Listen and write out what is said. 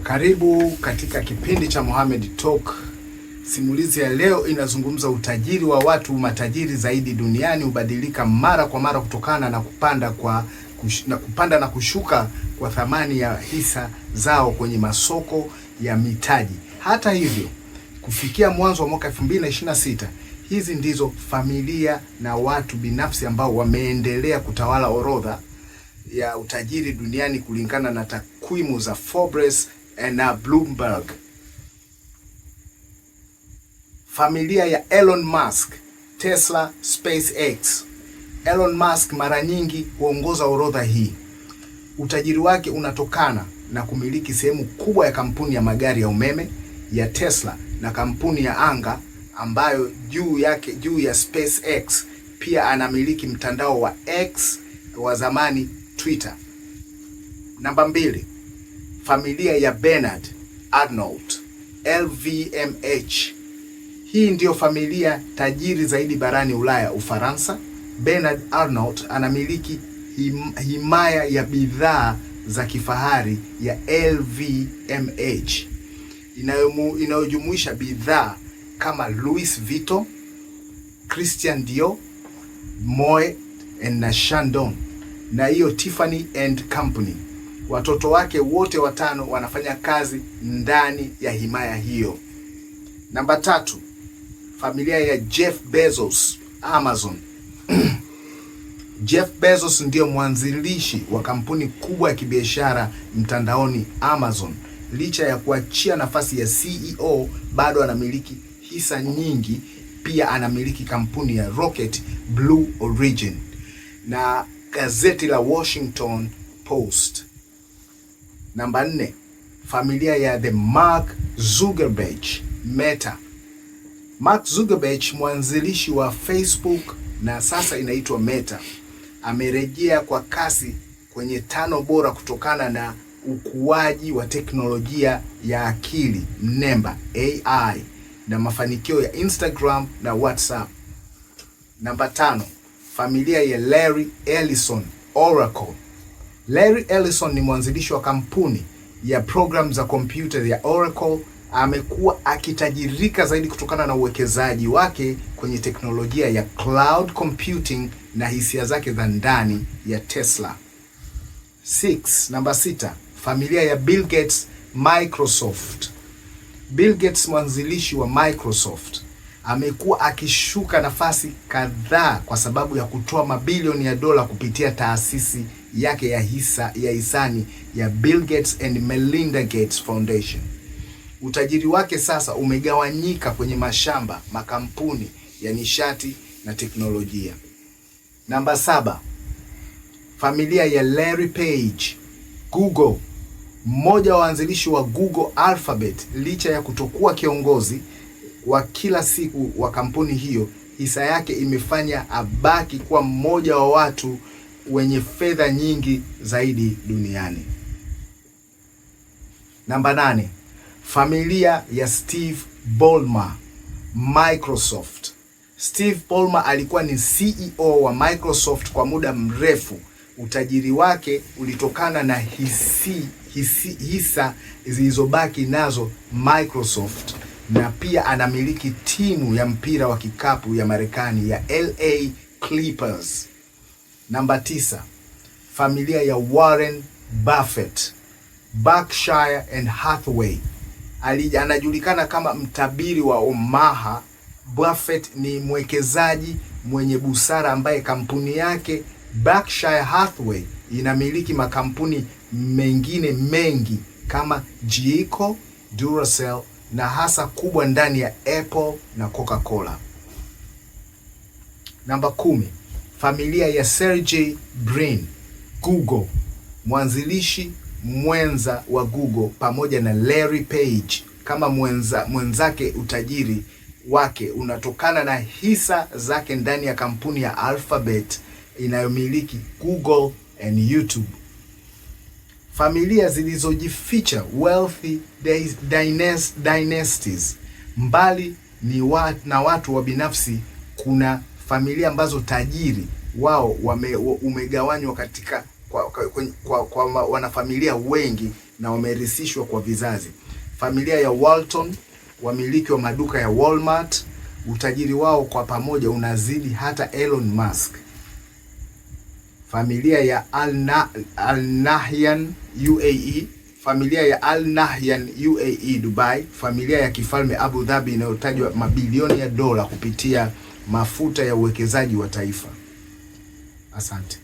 Karibu katika kipindi cha Mohamed Talk. Simulizi ya leo inazungumza utajiri wa watu matajiri zaidi duniani hubadilika mara kwa mara kutokana na kupanda na kushuka kwa thamani ya hisa zao kwenye masoko ya mitaji. Hata hivyo, kufikia mwanzo wa mwaka 2026, hizi ndizo familia na watu binafsi ambao wameendelea kutawala orodha ya utajiri duniani kulingana na takwimu za Forbes na Bloomberg. Familia ya Elon Musk, Tesla, SpaceX. Elon Musk mara nyingi huongoza orodha hii. Utajiri wake unatokana na kumiliki sehemu kubwa ya kampuni ya magari ya umeme ya Tesla na kampuni ya anga ambayo juu ya SpaceX pia anamiliki mtandao wa X wa zamani Twitter. Namba 2, familia ya Bernard Arnault, LVMH. Hii ndiyo familia tajiri zaidi barani Ulaya, Ufaransa. Bernard Arnault anamiliki himaya ya bidhaa za kifahari ya LVMH inayojumuisha bidhaa kama Louis Vuitton, Christian Dior, Moet na Chandon na hiyo Tiffany and Company. Watoto wake wote 5 wanafanya kazi ndani ya himaya hiyo. Namba 3, familia ya Jeff Bezos, Amazon. Jeff Bezos ndiyo mwanzilishi wa kampuni kubwa ya kibiashara mtandaoni Amazon. Licha ya kuachia nafasi ya CEO, bado anamiliki hisa nyingi. Pia anamiliki kampuni ya Rocket Blue Origin na gazeti la Washington Post. Namba 4, familia ya the Mark Zuckerberg, Meta. Mark Zuckerberg, mwanzilishi wa Facebook na sasa inaitwa Meta, amerejea kwa kasi kwenye 5 bora kutokana na ukuaji wa teknolojia ya akili mnemba AI na mafanikio ya Instagram na WhatsApp. Namba 5, familia ya Larry Ellison, Oracle. Larry Ellison ni mwanzilishi wa kampuni ya program za kompyuta ya Oracle. Amekuwa akitajirika zaidi kutokana na uwekezaji wake kwenye teknolojia ya cloud computing na hisia zake za ndani ya Tesla. Namba 6, familia ya Bill Gates, Microsoft. Bill Gates, mwanzilishi wa Microsoft, amekuwa akishuka nafasi kadhaa kwa sababu ya kutoa mabilioni ya dola kupitia taasisi yake ya hisani ya Bill Gates and Melinda Gates Foundation. Utajiri wake sasa umegawanyika kwenye mashamba, makampuni ya nishati na teknolojia. Namba 7, familia ya Larry Page, Google. Mmoja wa waanzilishi wa Google Alphabet, licha ya kutokuwa kiongozi wa kila siku wa kampuni hiyo, hisa yake imefanya abaki kuwa mmoja wa watu wenye fedha nyingi zaidi duniani. Namba 8, familia ya Steve Ballmer, Microsoft. Steve Ballmer alikuwa ni CEO wa Microsoft kwa muda mrefu. Utajiri wake ulitokana na hisa zilizobaki nazo Microsoft, na pia anamiliki timu ya mpira wa kikapu ya Marekani ya LA Clippers. Namba 9, familia ya Warren Buffett, Berkshire and Hathaway. Anajulikana kama mtabiri wa Omaha. Buffett ni mwekezaji mwenye busara ambaye kampuni yake Berkshire Hathaway inamiliki makampuni mengine mengi kama Geico, Duracell na hasa kubwa ndani ya Apple na Coca-Cola. Namba 10, familia ya Sergey Brin, Google. Mwanzilishi mwenza wa Google pamoja na Larry Page kama mwenzake. Utajiri wake unatokana na hisa zake ndani ya kampuni ya Alphabet inayomiliki Google and YouTube. Familia zilizojificha, wealthy dynasties. Mbali ni watu wa binafsi, kuna familia ambazo tajiri wao umegawanywa katika kwa wanafamilia wengi na wamerithishwa kwa vizazi. Familia ya Walton, wamiliki wa maduka ya Walmart, utajiri wao kwa pamoja unazidi hata Elon Musk. Familia ya Al Nahyan UAE, familia ya Al Nahyan UAE Dubai, familia ya kifalme Abu Dhabi inayotajwa mabilioni ya dola kupitia mafuta ya uwekezaji wa taifa. Asante.